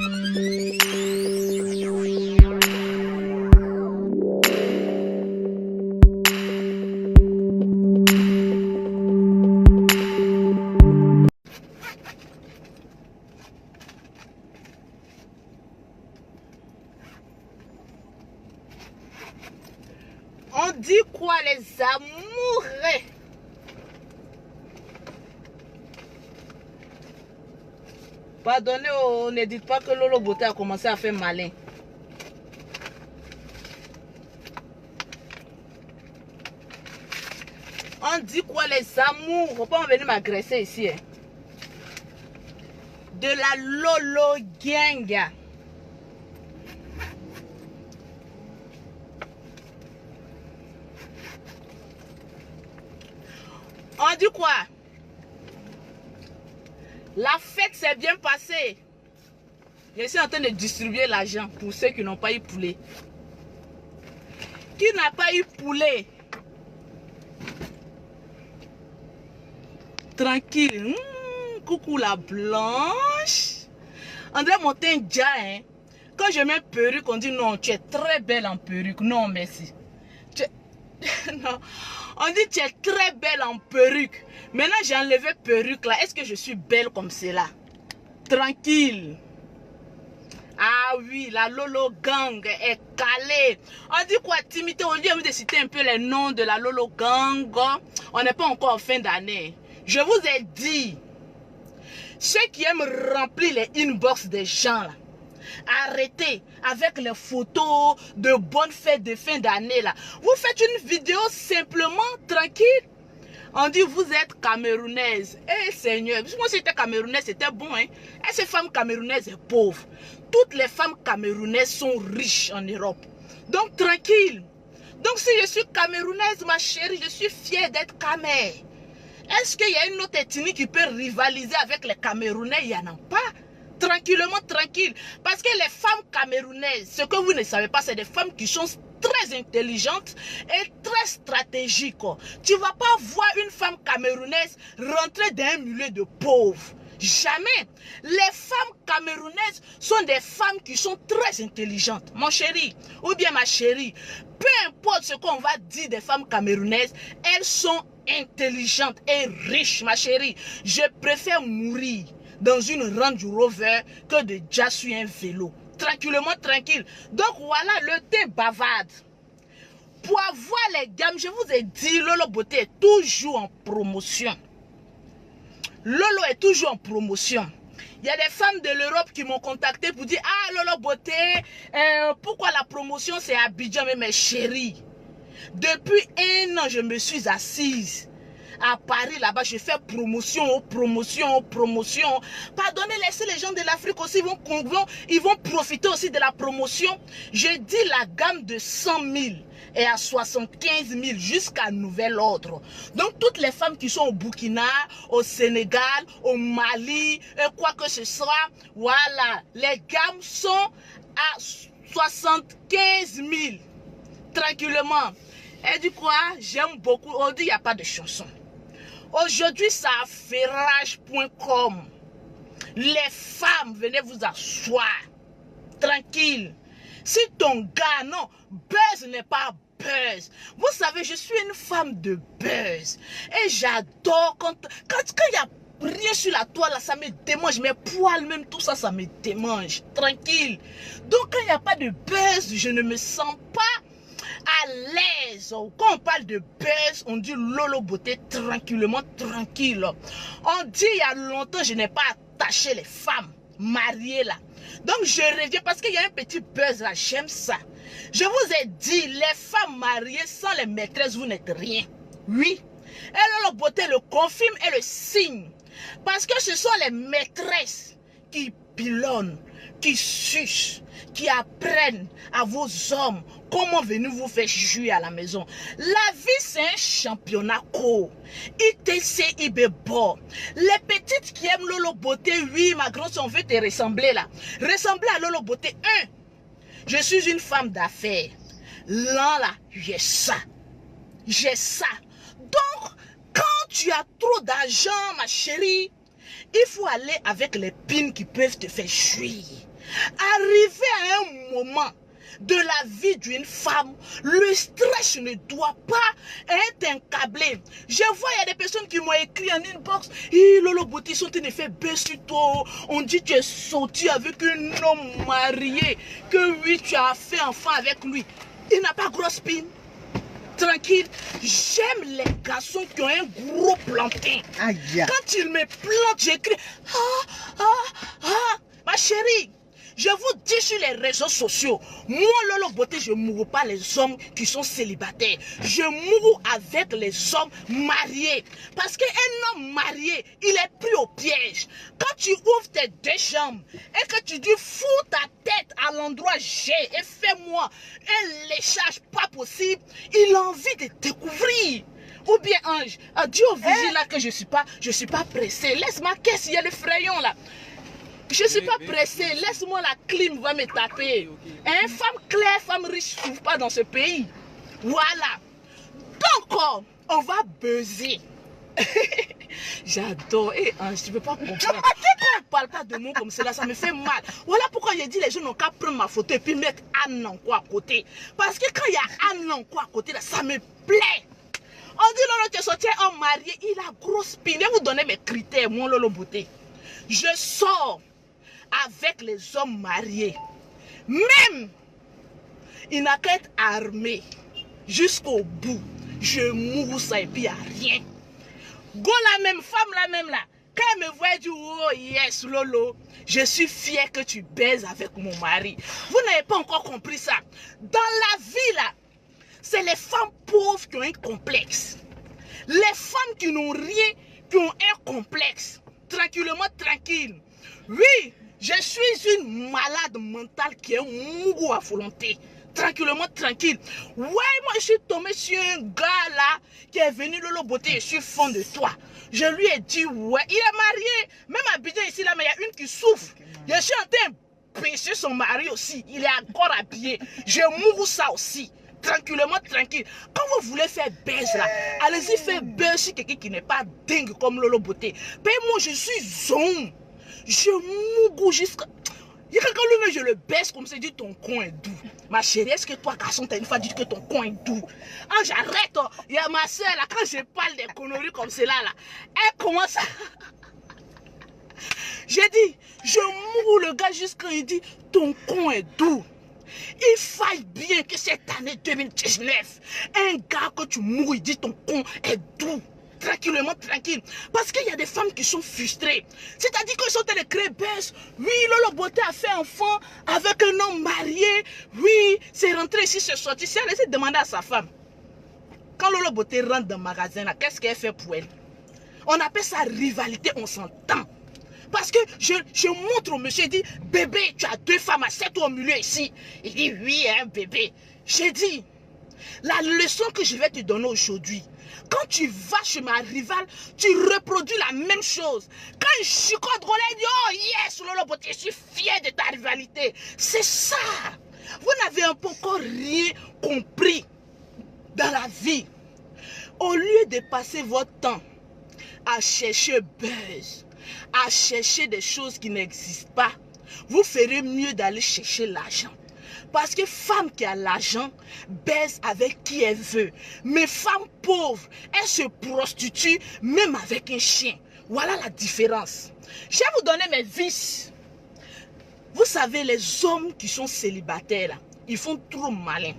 On dit quoi les amoureux? Pardonnez, ne dites pas que Lolo Beauté a commencé à faire malin. On dit quoi les amours? Faut pas venir m'agresser ici. Hein. De la Lolo Gang. On dit quoi? La fête s'est bien passée. Je suis en train de distribuer l'argent pour ceux qui n'ont pas eu poulet. Qui n'a pas eu poulet? Tranquille. Coucou la blanche. André Montagne déjà, hein. Quand je mets perruque, on dit non, tu es très belle en perruque. Non, merci. Non. On dit tu es très belle en perruque. Maintenant j'ai enlevé perruque là. Est-ce que je suis belle comme cela? Tranquille. Ah oui, la Lolo Gang est calée. On dit quoi, timidité? Au lieu de citer un peu les noms de la Lolo Gang, on n'est pas encore en fin d'année. Je vous ai dit, ceux qui aiment remplir les inbox des gens là, arrêtez avec les photos de bonnes fêtes de fin d'année là. Vous faites une vidéo simplement tranquille. On dit vous êtes camerounaise. Eh Seigneur, moi si j'étais camerounaise c'était bon hein. Et ces femmes camerounaises sont pauvres. Toutes les femmes camerounaises sont riches en Europe. Donc tranquille. Donc si je suis camerounaise ma chérie, je suis fière d'être camé. Est-ce qu'il y a une autre ethnie qui peut rivaliser avec les Camerounais? Il n'y en a pas. Tranquillement, tranquille. Parce que les femmes camerounaises, ce que vous ne savez pas, c'est des femmes qui sont très intelligentes et très stratégiques. Tu ne vas pas voir une femme camerounaise rentrer dans un milieu de pauvres. Jamais. Les femmes camerounaises sont des femmes qui sont très intelligentes. Mon chéri, ou bien ma chérie, peu importe ce qu'on va dire des femmes camerounaises, elles sont intelligente et riche, ma chérie. Je préfère mourir dans une Range Rover que de déjà sur un vélo. Tranquillement, tranquille. Donc voilà, le thé bavarde. Pour avoir les gammes, je vous ai dit, Lolo Beauté est toujours en promotion. Lolo est toujours en promotion. Il y a des femmes de l'Europe qui m'ont contacté pour dire, ah Lolo Beauté, pourquoi la promotion c'est Abidjan? Mais mes chéris, depuis 1 an, je me suis assise à Paris là-bas. Je fais promotion, promotion, promotion. Pardonnez, laissez les gens de l'Afrique aussi, ils vont profiter aussi de la promotion. Je dis la gamme de 100 000 et à 75 000 jusqu'à nouvel ordre. Donc toutes les femmes qui sont au Burkina, au Sénégal, au Mali, quoi que ce soit, voilà, les gammes sont à 75 000. Tranquillement. Et du quoi, j'aime beaucoup. On dit il n'y a pas de chanson. Aujourd'hui, ça a ferrage.com. Les femmes, venez vous asseoir. Tranquille. Si ton gars, non, buzz n'est pas buzz. Vous savez, je suis une femme de buzz. Et j'adore quand il y a rien sur la toile, là, ça me démange. Mes poils, même tout ça, ça me démange. Tranquille. Donc, quand il n'y a pas de buzz, je ne me sens pas à l'aise. Quand on parle de buzz, on dit Lolo Beauté tranquillement, tranquille. On dit il y a longtemps, je n'ai pas attaché les femmes mariées là. Donc je reviens parce qu'il y a un petit buzz là, j'aime ça. Je vous ai dit, les femmes mariées sans les maîtresses, vous n'êtes rien. Oui. Et Lolo Beauté le confirme et le signe. Parce que ce sont les maîtresses qui pilonnent, qui sucent, qui apprennent à vos hommes comment venir vous faire jouer à la maison. La vie, c'est un championnat court. ITC, IBEBO. Les petites qui aiment Lolo Beauté, oui, ma grande, on veut te ressembler là. Ressembler à Lolo Beauté. Je suis une femme d'affaires. Là, j'ai ça. J'ai ça. Donc, quand tu as trop d'argent, ma chérie, il faut aller avec les pins qui peuvent te faire jouir. Arrivé à un moment de la vie d'une femme, le stress ne doit pas être incablé. Je vois, il y a des personnes qui m'ont écrit en inbox, Lolo Beauté, sont en effet sur toi. On dit que tu es sorti avec un homme marié, que oui, tu as fait enfant avec lui. Il n'a pas grosse pine. Tranquille, j'aime les garçons qui ont un gros plantain. Quand ils me plantent, j'écris, ma chérie. Je vous dis sur les réseaux sociaux, moi Lolo Beauté, je ne mourrai pas les hommes qui sont célibataires. Je mourrai avec les hommes mariés. Parce qu'un homme marié, il est pris au piège. Quand tu ouvres tes deux jambes et que tu dis fous ta tête à l'endroit G et fais-moi un léchage pas possible, il a envie de découvrir. Ou bien Ange, dis au vigile là que je suis pas pressé. Laisse ma caisse, il y a le frayon là. Je ne suis pas pressé, laisse-moi la clim, va me taper. Hein, femme claire, femme riche, ne trouve pas dans ce pays. Voilà. Donc, on va buzzer. J'adore. Et Ange, tu ne peux pas comprendre. Quand on ne parle pas de mots comme cela, ça me fait mal. Voilà pourquoi j'ai dit les gens n'ont qu'à prendre ma photo et puis mettre Anne Nanko à côté. Parce que quand il y a Anne Nanko à côté, là, ça me plaît. On dit Lolo, tu es sorti un homme marié, il a grosse pine. Je vais vous donner mes critères, mon Lolo Beauté. Je sors avec les hommes mariés. Même, il n'a qu'à être armé jusqu'au bout. Je mourrai ça et puis il n'y a rien. Go la même femme, la même là. Quand elle me voit, elle dit, oh yes, Lolo, je suis fière que tu baises avec mon mari. Vous n'avez pas encore compris ça. Dans la vie là, c'est les femmes pauvres qui ont un complexe. Les femmes qui n'ont rien, qui ont un complexe. Tranquillement, tranquille. Oui, je suis une malade mentale qui est un mougou à volonté. Tranquillement, tranquille. Ouais, moi je suis tombé sur un gars là qui est venu Lolo Beauté, je suis fond de toi. Je lui ai dit, ouais, il est marié. Même à Abidjan ici là, mais il y a une qui souffre. Je suis en train de pêcher son mari aussi. Il est encore habillé. Je mourrai ça aussi. Tranquillement, tranquille. Quand vous voulez faire baise là, allez-y faire baise sur quelqu'un qui n'est pas dingue comme Lolo Beauté. Mais moi je suis zone. Je mougou jusqu'à... Il y a quelqu'un lui-même, je le baisse comme ça, il dit ton coin est doux. Ma chérie, est-ce que toi, garçon, t'as une fois dit que ton coin est doux? Ah, j'arrête, il y a ma soeur là, quand je parle des conneries comme cela là, elle commence à... J'ai dit, je mourou le gars jusqu'à il dit ton coin est doux. Il faille bien que cette année 2019, un gars que tu mourres, il dit ton con est doux. Tranquillement, tranquille. Parce qu'il y a des femmes qui sont frustrées. C'est-à-dire qu'ils sont en train de créer buzz. Oui, Lolo Beauté a fait enfant avec un homme marié. Oui, c'est rentré ici, c'est sorti. Si elle essaie de demander à sa femme, quand Lolo Beauté rentre dans le magasin, qu'est-ce qu'elle fait pour elle? On appelle ça rivalité, on s'entend. Parce que je montre au monsieur, il dit, bébé, tu as deux femmes, assieds-toi au milieu ici. Il dit, oui, hein, bébé. J'ai dit, la leçon que je vais te donner aujourd'hui, quand tu vas chez ma rivale, tu reproduis la même chose. Quand il chicote, il dit, oh yes, Lolo Beauté, je suis fier de ta rivalité. C'est ça. Vous n'avez encore rien compris dans la vie. Au lieu de passer votre temps à chercher buzz, à chercher des choses qui n'existent pas, vous ferez mieux d'aller chercher l'argent. Parce que femme qui a l'argent baise avec qui elle veut. Mais femme pauvre, elle se prostitue même avec un chien. Voilà la différence. Je vais vous donner mes vices. Vous savez, les hommes qui sont célibataires, là, ils font trop malin.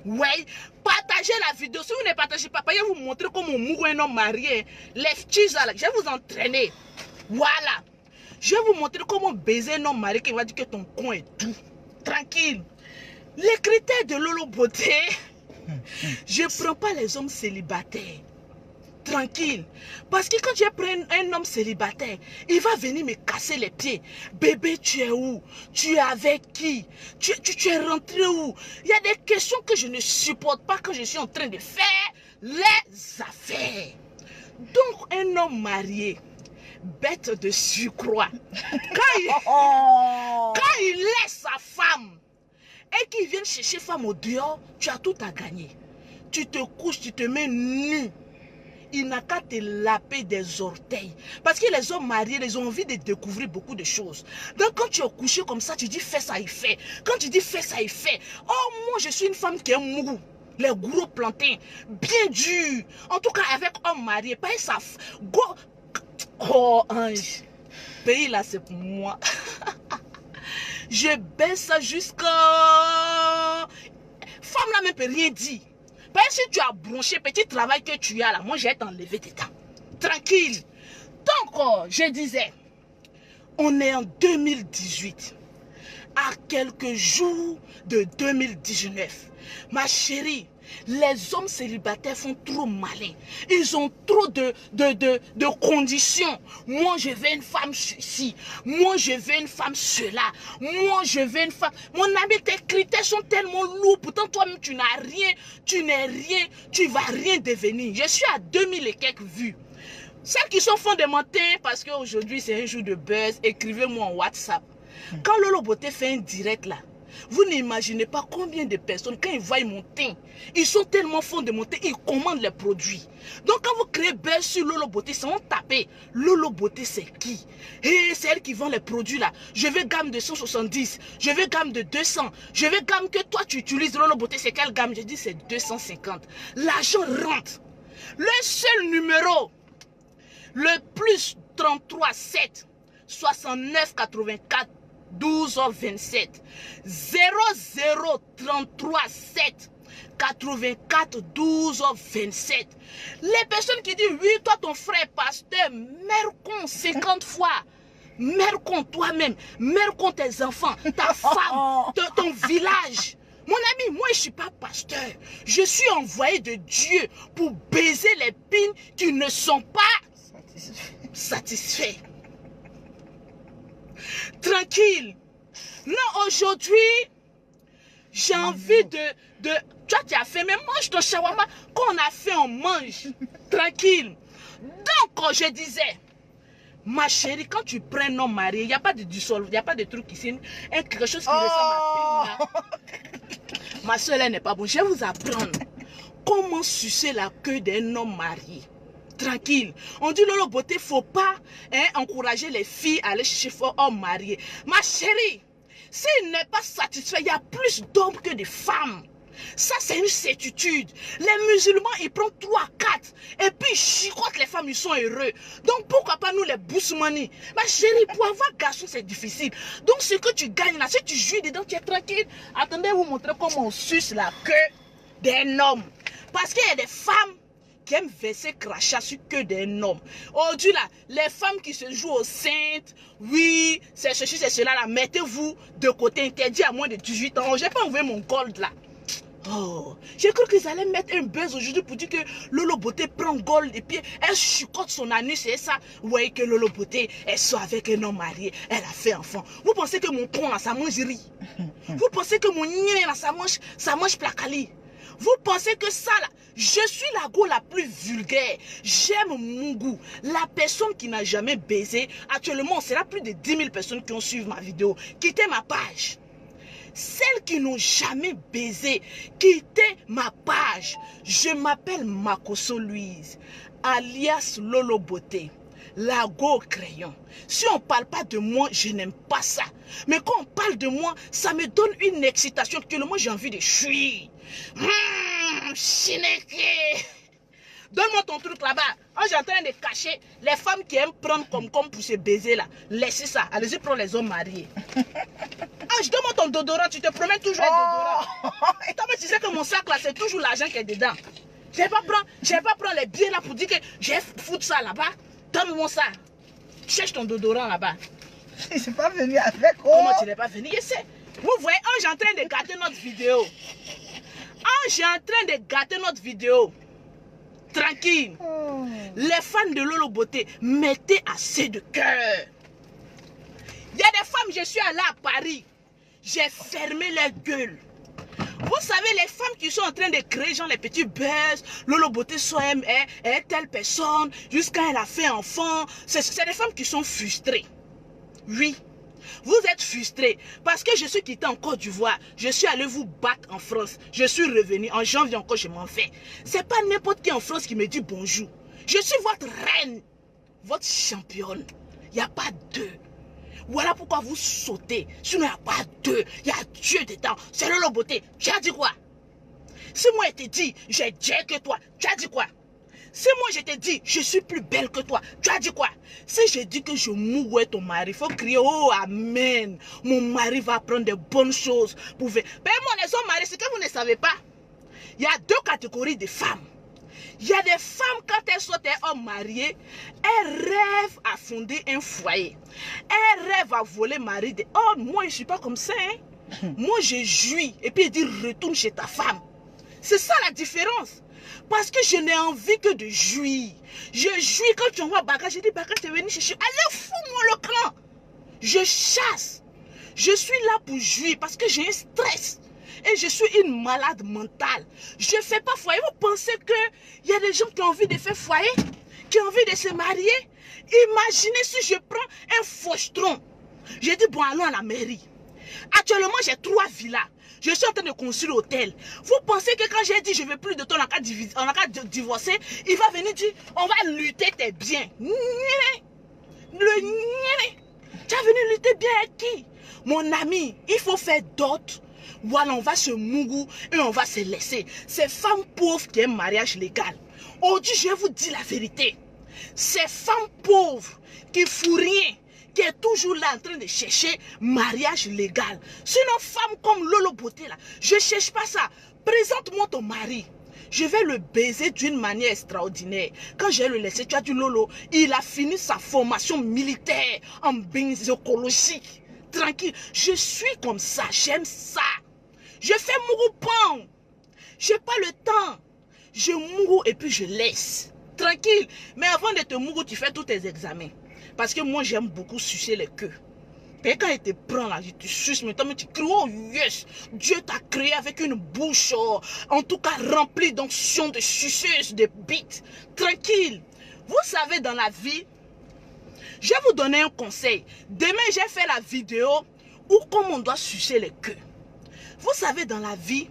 Ouais, partagez la vidéo. Si vous ne partagez pas, je vais vous montrer comment on mourra un homme marié. Les petits, là, je vais vous entraîner. Voilà. Je vais vous montrer comment baiser un homme marié qui va dire que ton con est doux. Tranquille. Les critères de Lolo Beauté, je ne prends pas les hommes célibataires. Tranquille. Parce que quand je prends un homme célibataire, il va venir me casser les pieds. Bébé, tu es où? Tu es avec qui? Tu es rentré où? Il y a des questions que je ne supporte pas quand je suis en train de faire les affaires. Donc, un homme marié, bête de surcroît, quand il laisse sa femme et qu'il vienne chercher femme au dehors, tu as tout à gagner. Tu te couches, tu te mets nu. il n'a qu'à te laper des orteils. Parce que les hommes mariés, ils ont envie de découvrir beaucoup de choses. Donc quand tu es couché comme ça, tu dis fais ça, il fait. Quand tu dis fais ça, il fait. Oh, moi je suis une femme qui aime mou. Les gros plantains, bien durs. En tout cas, avec homme marié, pas ça. Oh, ange. Pays là, c'est pour moi. Je baisse ça jusqu'à... Femme là même peut rien dire. Parce que si tu as bronché, petit travail que tu as là, moi j'ai t'enlevé dedans. Tranquille. Donc, je disais, on est en 2018. À quelques jours de 2019. Ma chérie, les hommes célibataires font trop malin. Ils ont trop de conditions. Moi, je veux une femme ceci. Moi, je veux une femme cela. Moi, je veux une femme... Mon ami, tes critères sont tellement lourds. Pourtant, toi-même, tu n'as rien. Tu n'es rien. Tu ne vas rien devenir. Je suis à 2000 et quelques vues. Celles qui sont fondamentales, parce qu'aujourd'hui, c'est un jour de buzz, écrivez-moi en WhatsApp. Quand Lolo Beauté fait un direct là, vous n'imaginez pas combien de personnes, quand ils voient mon teint, ils sont tellement fonds de mon teint, ils commandent les produits. Donc quand vous créez buzz sur Lolo Beauté, c'est on tape Lolo Beauté c'est qui? Et c'est elle qui vend les produits là. Je veux gamme de 170, je veux gamme de 200, je veux gamme que toi tu utilises Lolo Beauté, c'est quelle gamme? Je dis c'est 250. L'argent rentre. Le seul numéro, le plus 33 7 69 84 12 27 0033 7 84 12 27. Les personnes qui disent oui, toi ton frère pasteur, mercon 50 fois. Mercon toi-même, mercon tes enfants, ta femme, ton village. Mon ami, moi je ne suis pas pasteur. Je suis envoyé de Dieu pour baiser les pines qui ne sont pas satisfaits. Tranquille. Non, aujourd'hui, j'ai envie de... Toi, tu as fait, mais mange ton shawarma. Quand on a fait, on mange. Tranquille. Donc, je disais, ma chérie, quand tu prends un homme marié, il n'y a pas de dissolve, il n'y a pas de truc ici. Quelque chose qui ressemble à pile. Ma soeur, elle n'est pas bonne. Je vais vous apprendre comment sucer la queue d'un homme marié. Tranquille. On dit Lolo Beauté, faut pas encourager les filles à aller chercher un homme marié. Ma chérie, s'il n'est pas satisfait, il y a plus d'hommes que de femmes. Ça, c'est une certitude. Les musulmans, ils prennent 3, 4. Et puis, ils chicotent les femmes, ils sont heureux. Donc, pourquoi pas nous, les boussemani? Ma chérie, pour avoir garçon, c'est difficile. Donc, ce que tu gagnes là, si tu jouis dedans, tu es tranquille. Attendez, vous montrer comment on suce la queue d'un homme. Parce qu'il y a des femmes qui aiment verser crachat sur que d'un homme. Aujourd'hui là, les femmes qui se jouent aux saintes, oui, c'est ceci, c'est cela là, mettez-vous de côté, interdit à moins de 18 ans. J'ai pas envoyé mon gold là. Oh, j'ai cru qu'ils allaient mettre un buzz aujourd'hui pour dire que Lolo Beauté prend gold et puis elle chicote son anus et ça. Vous voyez que Lolo Beauté, elle sort avec un homme marié, elle a fait enfant. Vous pensez que mon con là, ça mange riz? Vous pensez que mon nien là, ça mange placali? Vous pensez que ça là, je suis la go la plus vulgaire. J'aime mon goût. La personne qui n'a jamais baisé, actuellement, c'est là plus de 10 000 personnes qui ont suivi ma vidéo. Quittez ma page. Celles qui n'ont jamais baisé, quittez ma page. Je m'appelle Makoso Louise, alias Lolo Beauté. La go crayon. Si on ne parle pas de moi, je n'aime pas ça. Mais quand on parle de moi, ça me donne une excitation. Actuellement, j'ai envie de chuir. Chineke. Donne-moi ton truc là-bas. Oh, j'ai en train de cacher les femmes qui aiment prendre comme pour se baiser là. Laissez ça. Allez-y, prends les hommes mariés. Ah, je donne-moi ton déodorant. Tu te promets toujours un déodorant. Et toi, tu sais que mon sac là, c'est toujours l'argent qui est dedans. Je ne vais pas prendre les billets là pour dire que je vais foutre ça là-bas. Donne-moi ça. Cherche ton déodorant là-bas. Je ne suis pas venu avec. Oh. Comment tu n'es pas venu? Vous voyez, j'ai en train de gâter notre vidéo. J'ai en train de gâter notre vidéo. Tranquille. Les fans de Lolo Beauté, mettez assez de cœur. Il y a des femmes, je suis allée à Paris. J'ai fermé leur gueule. Vous savez, les femmes qui sont en train de créer genre les petits buzz, Lolo Beauté soit telle personne, jusqu'à elle a fait enfant. C'est des femmes qui sont frustrées. Oui. Vous êtes frustrés parce que je suis quitté en Côte d'Ivoire. Je suis allé vous battre en France. Je suis revenu. En janvier encore, je m'en vais. C'est pas n'importe qui en France qui me dit bonjour. Je suis votre reine, votre championne. Il n'y a pas deux. Voilà pourquoi vous sautez. Sinon, il n'y a pas deux. Il y a Dieu dedans. C'est Lolo Beauté. Tu as dit quoi? Si moi je t'ai dit, j'ai Dieu que toi, tu as dit quoi? Si moi je t'ai dit, je suis plus belle que toi, tu as dit quoi? Si je dis que je mourrai ton mari, il faut crier, oh amen. Mon mari va apprendre de bonnes choses pour faire. Ben moi, les hommes mariés, c'est que vous ne savez pas. Il y a deux catégories de femmes. Il y a des femmes, quand elles sont des hommes mariés, elles rêvent à fonder un foyer. Elles rêvent à voler mari. Oh, moi, je ne suis pas comme ça. Hein. Moi, je jouis. Et puis, il dit, retourne chez ta femme. C'est ça la différence. Parce que je n'ai envie que de jouir. Je jouis quand tu envoies bagage. Je dis, bagage, tu es venu chercher. Allez, fous-moi le camp. Je chasse. Je suis là pour jouir parce que j'ai un stress. Et je suis une malade mentale. Je ne fais pas foyer. Vous pensez qu'il y a des gens qui ont envie de faire foyer? Qui ont envie de se marier? Imaginez si je prends un fauchetron. J'ai dit, bon, allons à la mairie. Actuellement, j'ai 3 villas. Je suis en train de construire l'hôtel. Vous pensez que quand j'ai dit, je ne veux plus de toi, on a qu'à divorcer, il va venir dire, on va lutter tes biens. Le niais. Tu as venu lutter bien avec qui? Mon ami, il faut faire d'autres. Voilà, on va se mourir et on va se laisser. Ces femmes pauvres qui aiment mariage légal. Aujourd'hui, je vous dis la vérité. Ces femmes pauvres qui ne font rien, qui est toujours là en train de chercher mariage légal. Sinon, femme comme Lolo Beauté, là, je ne cherche pas ça. Présente-moi ton mari. Je vais le baiser d'une manière extraordinaire. Quand je vais le laisser, tu as dit Lolo, il a fini sa formation militaire en écologique. Tranquille, je suis comme ça, j'aime ça. Je fais mouroupon. Je n'ai pas le temps. Je mourou et puis je laisse. Tranquille. Mais avant de te mourir, tu fais tous tes examens. Parce que moi, j'aime beaucoup sucer les queues. Et quand il te prend là, tu suces, mais tu cries, oh yes, Dieu t'a créé avec une bouche, en tout cas remplie d'onction, de suceuse, de bites. Tranquille. Vous savez, dans la vie, je vais vous donner un conseil. Demain, j'ai fait la vidéo où comment on doit sucer les queues. Vous savez, dans la vie,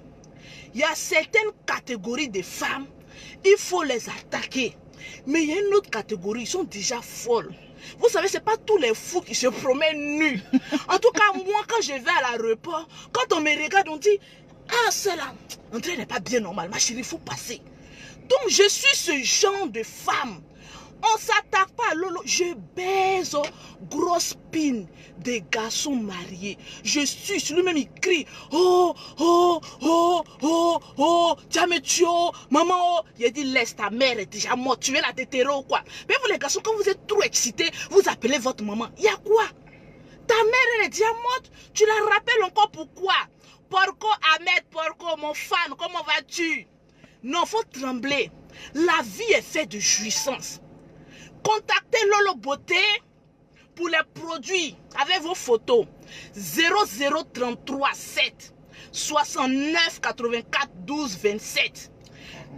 il y a certaines catégories de femmes, il faut les attaquer. Mais il y a une autre catégorie, ils sont déjà folles. Vous savez, ce n'est pas tous les fous qui se promènent nus. En tout cas, moi, quand je vais à l'aéroport, quand on me regarde, on dit, ah, celle-là, André n'est pas bien normal, ma chérie, il faut passer. Donc, je suis ce genre de femme. On ne s'attaque pas à Lolo. Je baise grosse pine des garçons mariés. Je suis, lui-même il crie. Oh, oh, oh, oh, oh, Diametio, maman, oh. Il a dit, laisse, ta mère est déjà morte. Tu es la déterrer ou quoi? Mais vous les garçons, quand vous êtes trop excités, vous appelez votre maman. Il y a quoi? Ta mère, elle est déjà morte. Tu la rappelles encore pourquoi? Porco, Ahmed, Porco, mon fan, comment vas-tu? Non, il faut trembler. La vie est faite de jouissance. Contactez Lolo Beauté pour les produits avec vos photos. 0033 7 69 84 12 27.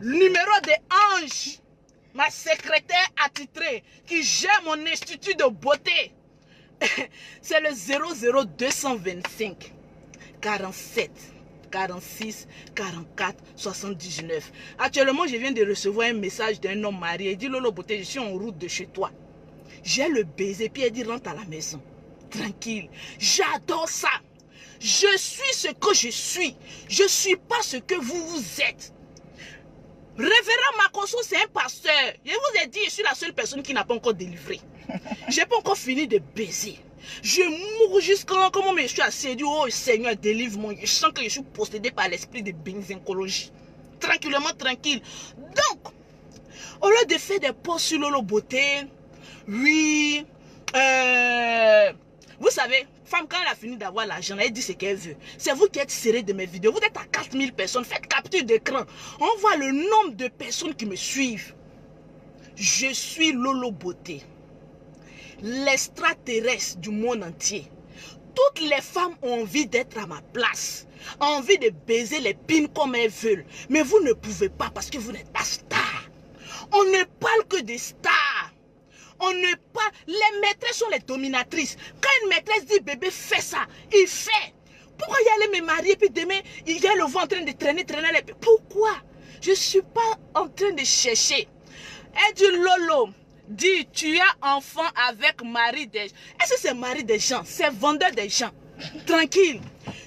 Numéro de Ange, ma secrétaire attitrée qui gère mon institut de beauté. C'est le 00225 47 46 44 79. Actuellement, je viens de recevoir un message d'un homme marié. Il dit, Lolo Beauté, je suis en route de chez toi. J'ai le baiser, puis il dit, rentre à la maison. Tranquille. J'adore ça. Je suis ce que je suis. Je ne suis pas ce que vous êtes. Révérend Makosso, c'est un pasteur. Je vous ai dit, je suis la seule personne qui n'a pas encore délivré. Je n'ai pas encore fini de baiser. Je mourrai jusqu'à comment je suis assis et dis, oh Seigneur, délivre-moi. Je sens que je suis possédé par l'esprit de bénévolencologie. Tranquillement, tranquille. Donc, au lieu de faire des posts sur Lolo Beauté, oui, vous savez, femme, quand elle a fini d'avoir l'argent, elle dit ce qu'elle veut. C'est vous qui êtes serré de mes vidéos. Vous êtes à 4000 personnes. Faites capture d'écran. On voit le nombre de personnes qui me suivent. Je suis Lolo Beauté, l'extraterrestre du monde entier. Toutes les femmes ont envie d'être à ma place, ont envie de baiser les pines comme elles veulent. Mais vous ne pouvez pas parce que vous n'êtes pas star. On ne parle que des stars. On ne parle... Les maîtresses sont les dominatrices. Quand une maîtresse dit bébé fais ça, il fait. Pourquoi y aller me marier puis demain il y a le vent en train de traîner les... Pourquoi? Je ne suis pas en train de chercher. Elle dit Lolo, dit tu as enfant avec Marie des gens. Est-ce que c'est Marie des gens? C'est vendeur des gens. Tranquille.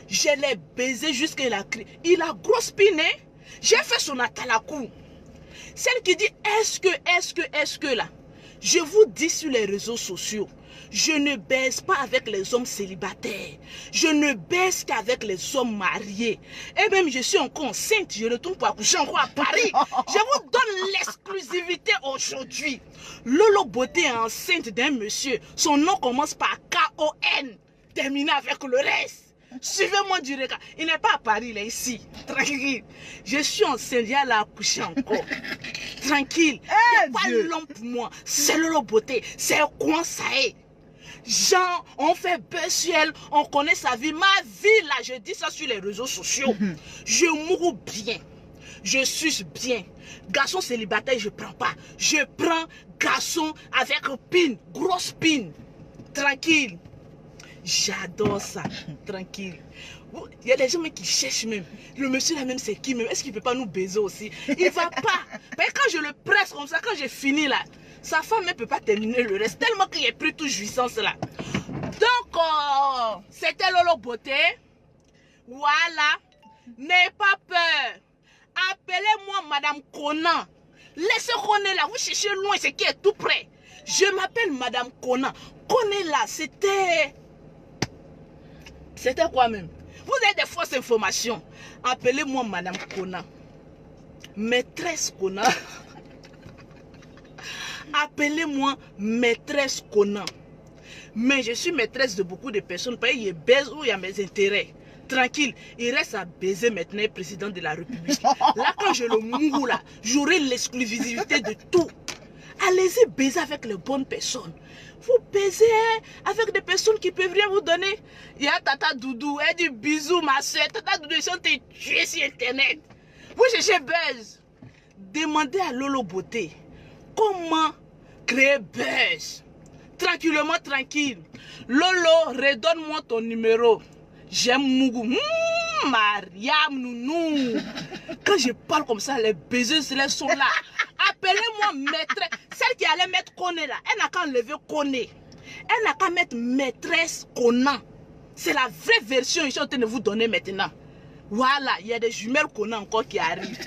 Je l'ai baisé jusqu'à il a crié. Il a grosse pine. J'ai fait son atalakou. Celle qui dit est-ce que là. Je vous dis sur les réseaux sociaux. Je ne baise pas avec les hommes célibataires. Je ne baise qu'avec les hommes mariés. Et même je suis encore enceinte. Je ne tourne pas coucher encore à Paris. Je vous donne l'exclusivité aujourd'hui. Lolo Beauté est enceinte d'un monsieur. Son nom commence par K-O-N. Terminé avec le reste. Suivez-moi du regard. Il n'est pas à Paris, il est ici. Tranquille. Je suis enceinte, il y a la coucher encore. Tranquille. Il n'y a pas l'homme pour moi. C'est Lolo Beauté. C'est quoi ça est? Jean, on fait buzz sur elle, on connaît sa vie. Ma vie là, je dis ça sur les réseaux sociaux. Je mourre bien. Je suce bien. Garçon célibataire, je prends pas. Je prends garçon avec pine, grosse pine. Tranquille. J'adore ça. Tranquille. Il y a des gens qui cherchent même. Le monsieur là même, c'est qui même? Est-ce qu'il ne peut pas nous baiser aussi? Il va pas. Mais quand je le presse comme ça, quand j'ai fini là, sa femme ne peut pas terminer le reste. Tellement qu'il a pris toute jouissance là. Donc, c'était Lolo Beauté. Voilà. N'ayez pas peur. Appelez-moi Madame Conan. Laissez Conan là. Vous cherchez loin, c'est qui est tout près. Je m'appelle Madame Conan. Conan là, c'était quoi même? Vous avez des fausses informations. Appelez-moi Madame Conan. Maîtresse Conan. Appelez-moi maîtresse Conan. Mais je suis maîtresse de beaucoup de personnes. Parce qu'il y a baise où il y a mes intérêts. Tranquille, il reste à baiser maintenant le président de la République. Là, quand je le mourre là, j'aurai l'exclusivité de tout. Allez-y baiser avec les bonnes personnes. Vous baisez avec des personnes qui peuvent rien vous donner. Il y a Tata Doudou, elle dit bisous ma soeur. Tata Doudou, ils sont tués sur internet. Vous cherchez buzz. Demandez à Lolo Beauté comment créer buzz. Tranquillement, tranquille. Lolo, redonne-moi ton numéro. J'aime Mougou. Mariam, nounou. Quand je parle comme ça, les baiseuses sont là. Appelez-moi maîtresse. Celle qui allait mettre Koné là, elle n'a qu'à enlever Koné. Elle n'a qu'à mettre maîtresse Conan. C'est la vraie version que je suis en train de vous donner maintenant. Voilà, il y a des jumelles Conan encore qui arrivent.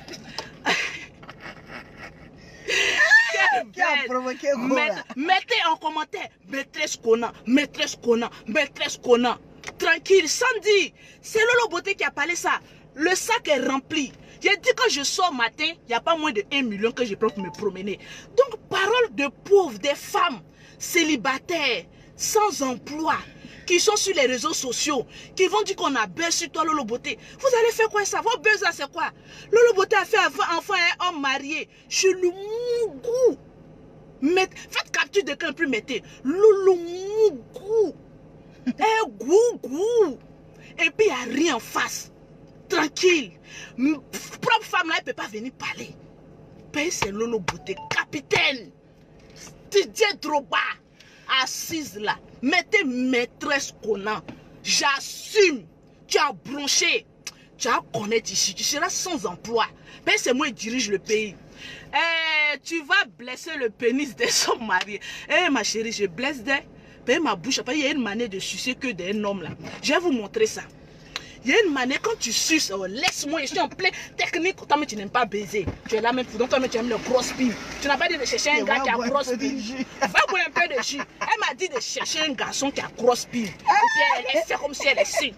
Mettez en commentaire maîtresse Conan, maîtresse Conan, maîtresse Conan. Tranquille, Sandy, c'est Lolo Beauté qui a parlé ça. Le sac est rempli. J'ai dit quand je sors matin, il n'y a pas moins de 1 million que je prends pour me promener. Donc, parole de pauvres, des femmes célibataires, sans emploi, qui sont sur les réseaux sociaux, qui vont dire qu'on a buzz sur toi, Lolo Beauté. Vous allez faire quoi ça? Vos buzz là, c'est quoi? Lolo Beauté a fait enfant à un homme marié. Je le mougou. Faites capture de quand plus mettez. Lolo mougou. Gougou. Et puis il n'y a rien en face. Tranquille. Propre femme là, elle ne peut pas venir parler. Puis c'est Lolo Beauté, capitaine. Didier Drogba, assise là. Mettez maîtresse Conan. J'assume. Tu as bronché. Tu as connaître ici. Tu seras sans emploi. Puis c'est moi qui dirige le pays. Tu vas blesser le pénis des hommes mariés. Ma chérie, je blesse des. Puis ma bouche. Il y a une manière de sucer que d'un homme là. Je vais vous montrer ça. Il y a une manière, quand tu suces, laisse-moi, je suis en plein technique. Toi, mais tu n'aimes pas baiser. Tu es là même pour donc toi, mais tu aimes le grosse pile. Tu n'as pas dit de chercher un gars qui a grosse pile. Va boire un peu de jus. Elle m'a dit de chercher un garçon qui a grosse pile. Et puis elle fait comme si elle est signe.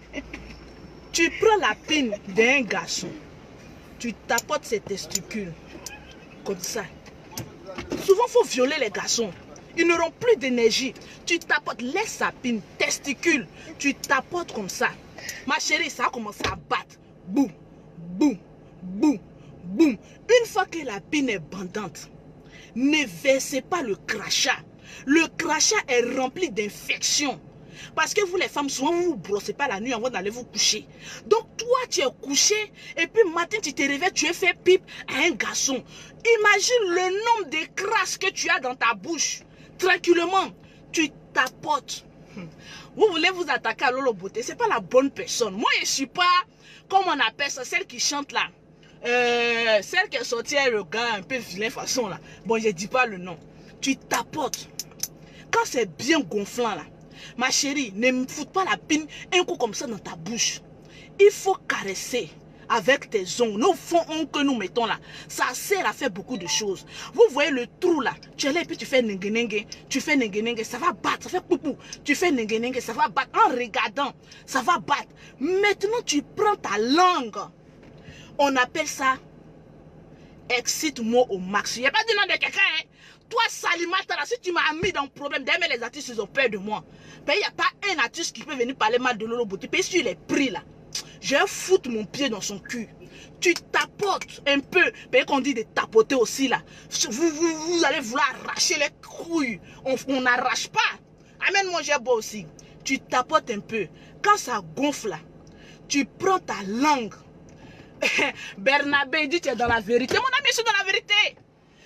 Tu prends la pine d'un garçon, tu tapotes ses testicules. Comme ça. Souvent, il faut violer les garçons. Ils n'auront plus d'énergie. Tu tapotes, laisse sa pine, testicule. Tu tapotes comme ça. Ma chérie, ça a commencé à battre. Boum, boum, boum, boum. Une fois que la pine est bandante, ne versez pas le crachat. Le crachat est rempli d'infections. Parce que vous les femmes, souvent vous ne vous brossez pas la nuit avant d'aller vous coucher. Donc toi tu es couché et puis matin tu te réveilles, tu es fait pipe à un garçon. Imagine le nombre de crasses que tu as dans ta bouche. Tranquillement, tu tapotes. Vous voulez vous attaquer à Lolo Beauté, c'est pas la bonne personne. Moi je suis pas, comme on appelle ça, celle qui chante là. celle qui est sortie avec le gars un peu vilain façon là. Bon, je dis pas le nom. Tu tapotes. Quand c'est bien gonflant là, ma chérie, ne me foute pas la pine un coup comme ça dans ta bouche. Il faut caresser avec tes ongles. Nos fonds ongles que nous mettons là, ça sert à faire beaucoup de choses. Vous voyez le trou là, tu es là et puis tu fais nengue, tu fais nengue, ça va battre, ça fait poupou. Tu fais nengue, ça va battre. En regardant, ça va battre. Maintenant, tu prends ta langue. On appelle ça excite-moi au max. Il n'y a pas de nom de quelqu'un, hein. Toi, Salimata, si tu m'as mis dans le problème, d'ailleurs, les artistes, ils ont peur de moi. Il n'y a pas un artiste qui peut venir parler mal de Lolo Beauté. Parce qu'il est pris là. Je vais foutre mon pied dans son cul. Tu tapotes un peu. Mais qu'on dit de tapoter aussi là. Vous allez vouloir arracher les couilles. On n'arrache pas. Amène-moi, j'ai beau aussi. Tu tapotes un peu. Quand ça gonfle là, tu prends ta langue. Bernabé dit tu es dans la vérité. Mon ami, je suis dans la vérité.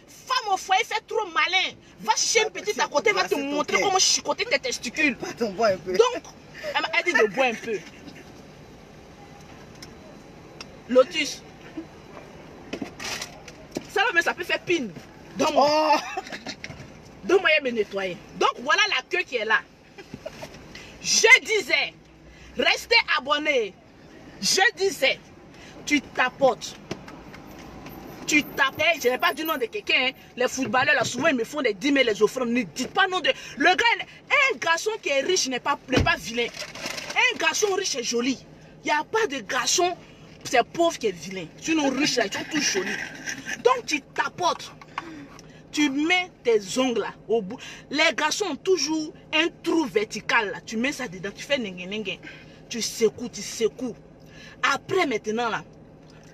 Femme au foyer fait trop malin. Va chercher une petite à côté, va te montrer comment chicoter tes testicules. Attends, bois un peu. Donc, elle dit de boire un peu. Lotus. Ça va, mais ça peut faire pine. Donc, donc moi, je vais me nettoyer. Donc, voilà la queue qui est là. Je disais, restez abonnés. Je disais, tu tapotes. Tu tapes, je n'ai pas du nom de quelqu'un, hein. Les footballeurs là souvent ils me font des 10 000 les offrandes, ne dites pas nom de... Le gars, un garçon qui est riche n'est pas vilain. Un garçon riche est joli. Il n'y a pas de garçon, c'est pauvre qui est vilain. Sinon riche là, ils sont tous jolis. Donc tu tapotes, tu mets tes ongles là au bout. Les garçons ont toujours un trou vertical là, tu mets ça dedans, tu fais nengue, tu secoues. Après maintenant là,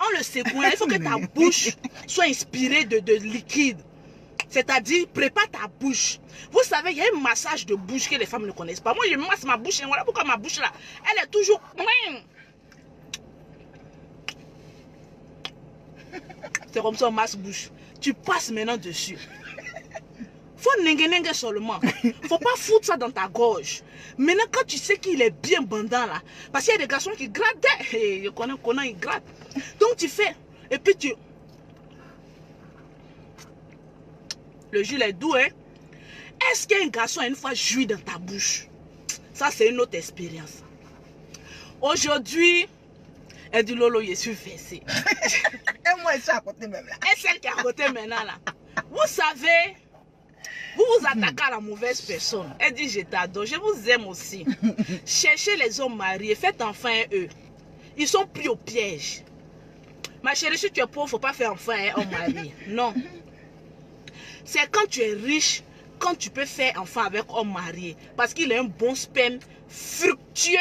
en le secouant, il faut que ta bouche soit inspirée de liquide. C'est-à-dire, prépare ta bouche. Vous savez, il y a un massage de bouche que les femmes ne connaissent pas. Moi, je masse ma bouche. Et voilà pourquoi ma bouche là, elle est toujours... C'est comme ça, on masse bouche. Tu passes maintenant dessus. Faut nengue seulement. Faut pas foutre ça dans ta gorge. Maintenant, quand tu sais qu'il est bien bandant là, parce qu'il y a des garçons qui grattent. Je connais, ils grattent. Donc tu fais, et puis tu... Le jus est doux, hein. Est-ce qu'un garçon a une fois joui dans ta bouche? Ça, c'est une autre expérience. Aujourd'hui, elle dit Lolo, je suis fessée. Et moi, je suis à côté même là. Et celle qui est à côté maintenant là. Vous savez, vous vous attaquez à la mauvaise personne. Elle dit, je t'adore, je vous aime aussi. Cherchez les hommes mariés, faites enfin eux. Ils sont pris au piège. Ma chérie, si tu es pauvre, il ne faut pas faire enfant un homme marié. Non. C'est quand tu es riche, quand tu peux faire enfant avec homme marié. Parce qu'il a un bon sperme fructueux.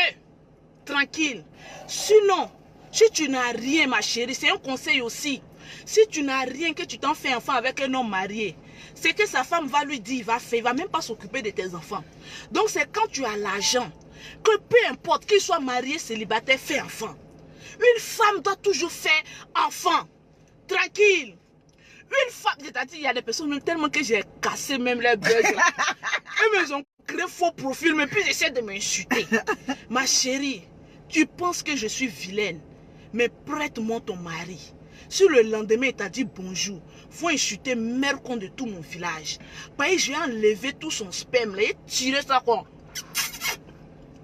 Tranquille. Sinon, si tu n'as rien, ma chérie, c'est un conseil aussi. Si tu n'as rien, que tu t'en fais enfant avec un homme marié, c'est que sa femme va lui dire, il va même pas s'occuper de tes enfants. Donc c'est quand tu as l'argent, que peu importe qu'il soit marié, célibataire, fais enfant. Une femme doit toujours faire enfant. Tranquille. Une femme, c'est-à-dire, il y a des personnes, même tellement que j'ai cassé même les buzz. Ils ont créé faux profil, mais puis j'essaie de m'insulter. Ma chérie, tu penses que je suis vilaine, mais prête-moi ton mari. Si le lendemain il t'a dit bonjour, faut insulter mercon de tout mon village. Parce que j'ai enlevé tout son sperme, là, et tiré ça quoi.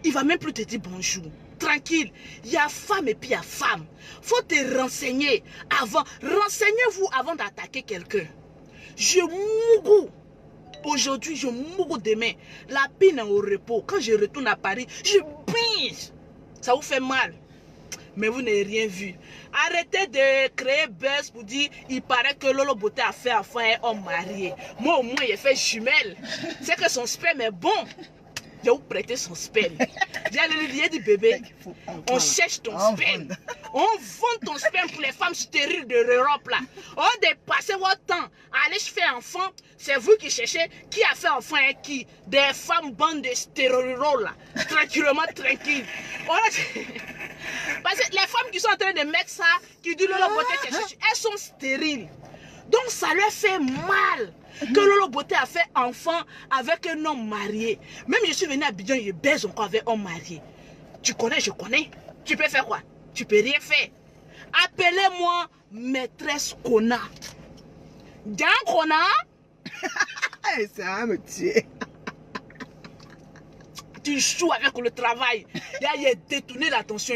Il va même plus te dire bonjour. Tranquille, il y a femme et puis il y a femme. Faut te renseigner avant. Renseignez-vous avant d'attaquer quelqu'un. Je mourrai aujourd'hui, je mourrai demain. La pine est au repos. Quand je retourne à Paris, je brise. Ça vous fait mal. Mais vous n'avez rien vu. Arrêtez de créer buzz pour dire il paraît que Lolo Beauté a fait enfant un homme marié. Moi au moins il a fait jumelle. C'est que son sperme est bon. Je vais vous prêter son sperme. J'ai dit bébé, on cherche ton sperme. On vend ton sperme pour les femmes stériles de l'Europe là. On dépasse votre temps. Allez, je fais enfant. C'est vous qui cherchez qui a fait enfant et qui. Des femmes bandes de stéroïdes là. Tranquillement, tranquille. Parce que les femmes qui sont en train de mettre ça, qui disent Lolo Beauté, elles sont stériles. Donc ça leur fait mal. Que Lolo Beauté a fait enfant avec un homme marié. Même je suis venu à Abidjan, je baise encore avec un homme marié. Tu connais, je connais. Tu peux faire quoi? Tu peux rien faire. Appelez-moi maîtresse Kona. Diane Kona. Ça va me tuer. Tu joues avec le travail. Il a détourné l'attention.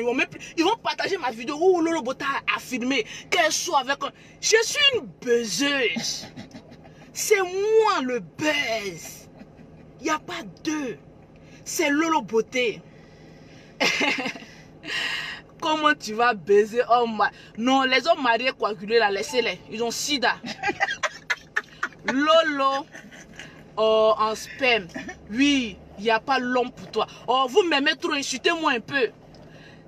Ils vont partager ma vidéo où Lolo Bota a affirmé qu'elle soit avec un... Je suis une buzzeuse. C'est moi le buzz. Il n'y a pas deux. C'est Lolo Beauté. Comment tu vas baiser homme? Non, les hommes mariés coagulés là, laissez-les. Ils ont sida. Lolo en sperme. Oui, il n'y a pas l'homme pour toi. Oh, vous m'aimez trop, insultez-moi un peu.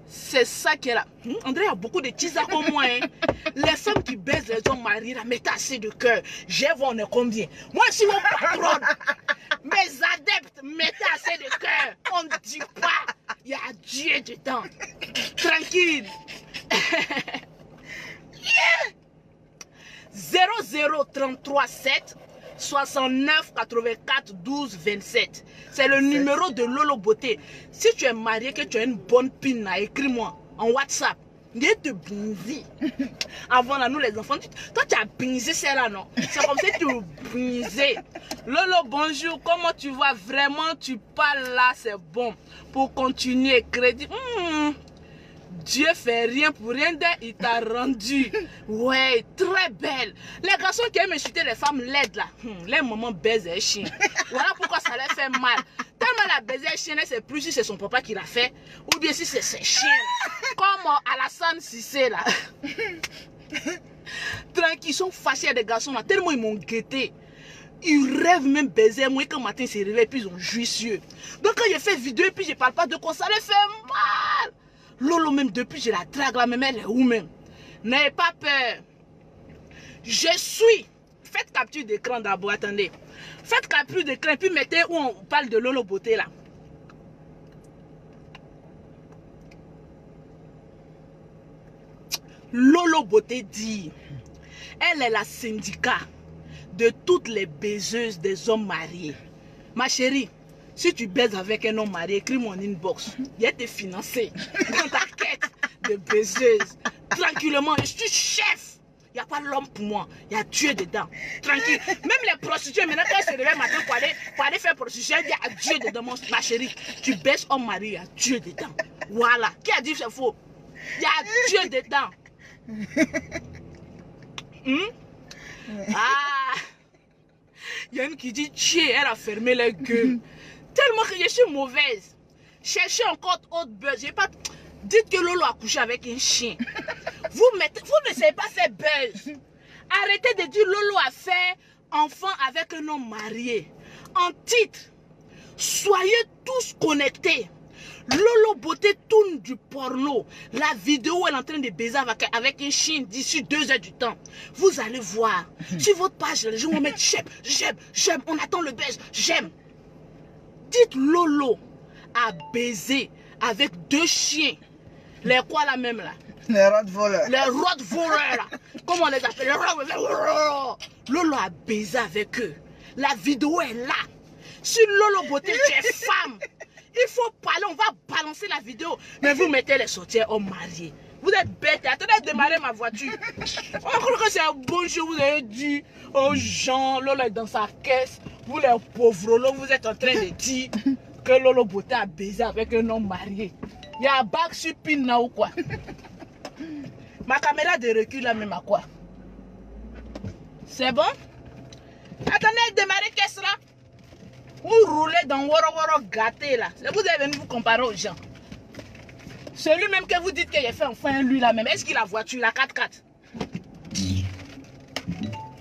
C'est ça qui est là. André, il y a beaucoup de tisa comme moi. Hein. Les femmes qui baisent les hommes mariés, là, mettez assez de cœur. Je vois, on est combien? Moi, je suis mon patron. Mes adeptes, mettez assez de cœur. On ne dit pas. Il y a Dieu dedans. Tranquille. 00337 69 84 12 27. C'est le numéro de Lolo Beauté. Si tu es marié, que tu as une bonne pine, écris-moi en WhatsApp. Je te brise. Avant là, nous les enfants, toi tu as brisé celle-là, non? C'est comme si tu brisais. Lolo, bonjour, comment tu vas? Vraiment, tu parles là, c'est bon. Pour continuer, crédit. Dieu fait rien pour rien, il t'a rendu. Ouais, très belle. Les garçons qui aiment insulter les femmes laides là, les mamans baisent les chiens. Voilà pourquoi ça leur fait mal. Tellement la baiser les chiens, c'est plus si c'est son papa qui l'a fait, ou bien si c'est ses chiens. Comme Alassane Sissé là. Tranquille, ils sont fâchés des garçons là, tellement ils m'ont guetté. Ils rêvent même baiser moi quand matin c'est réveillé, puis ils ont jouisseux. Donc quand j'ai fait vidéo et puis je parle pas de quoi, ça leur fait mal. Lolo même depuis je la drague là, même elle est où même? N'ayez pas peur. Je suis. Faites capture d'écran d'abord, attendez. Faites capture d'écran puis mettez où on parle de Lolo Beauté là. Lolo Beauté dit, elle est la syndicat de toutes les baiseuses des hommes mariés. Ma chérie, si tu baises avec un homme marié, écris-moi en inbox. Il te financer dans ta quête de baiseuse. Tranquillement, je suis chef. Il n'y a pas l'homme pour moi. Il y a Dieu dedans. Tranquille. Même les prostituées, maintenant, quand elles se réveillent matin pour aller faire prostitution, il y a Dieu dedans, ma chérie. Tu baises homme marié, il y a Dieu dedans. Voilà. Qui a dit que c'est faux? Il y a Dieu dedans. Ah. Il y a une qui dit, Dieu, elle a fermé les gueules. Tellement que je suis mauvaise. Cherchez encore autre buzz. Pas... Dites que Lolo a couché avec un chien. Vous ne savez pas faire buzz. Arrêtez de dire Lolo a fait enfant avec un homme marié. En titre, soyez tous connectés. Lolo Beauté tourne du porno. La vidéo où elle est en train de baiser avec un chien d'ici 2 heures du temps. Vous allez voir. Sur votre page, les gens vont mettre j'aime. On attend le buzz, j'aime. Dites Lolo a baisé avec 2 chiens. Les quoi là même là? Les rottweilers. Les rottweilers là. Comment on les appelle? Les rottweilers. Lolo a baisé avec eux. La vidéo est là. Sur Lolo Beauté, tu es femme. Il faut parler, on va balancer la vidéo. Mais vous mettez les sorcières hommes mariés. Vous êtes bêtes. Attendez de démarrer ma voiture. On croit que c'est un bon jour. Vous avez dit aux gens, Lolo est dans sa caisse. Vous les pauvres, là, vous êtes en train de dire que Lolo Beauté a baisé avec un homme marié. Il y a un bac sur pin là ou quoi? Ma caméra de recul là même à quoi? C'est bon? Attendez, démarrer caisse là. Vous roulez dans Woro gâté là. Vous avez venu vous comparer aux gens. Celui même que vous dites qu'il a fait enfin lui là même. Est-ce qu'il a voiture, la 4x4?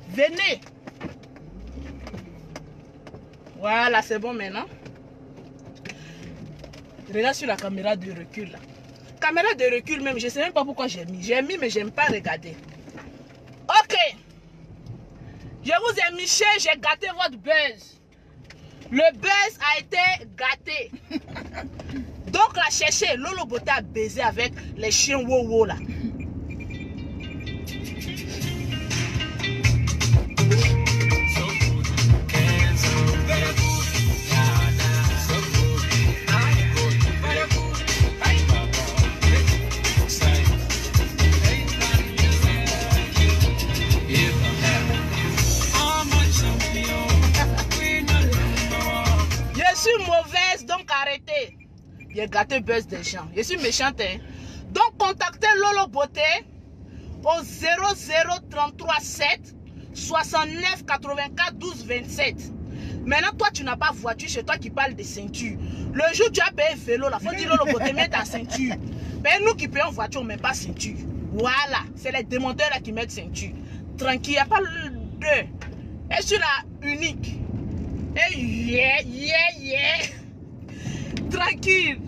Venez. Voilà, c'est bon maintenant. Regarde sur la caméra de recul là. Caméra de recul même, je ne sais même pas pourquoi j'ai mis. J'ai mis mais j'aime pas regarder. Ok. Je vous ai mis cher, j'ai gâté votre buzz. Le buzz a été gâté. Donc là, cherchez, Lolo Beauté a baisé avec les chiens wow là. les gâteaux buzz des gens. Je suis méchante. Hein? Donc, contactez Lolo Beauté au 0033 7 69 84 12 27. Maintenant, toi, tu n'as pas voiture, c'est toi qui parles de ceinture. Le jour où tu as payé vélo, il faut dire Lolo Beauté, mets ta ceinture. Mais nous qui payons voiture, on ne met pas ceinture. Voilà, c'est les démonteurs là qui mettent ceinture. Tranquille, il n'y a pas le deux. Et sur la unique. Et yeah. Tranquille.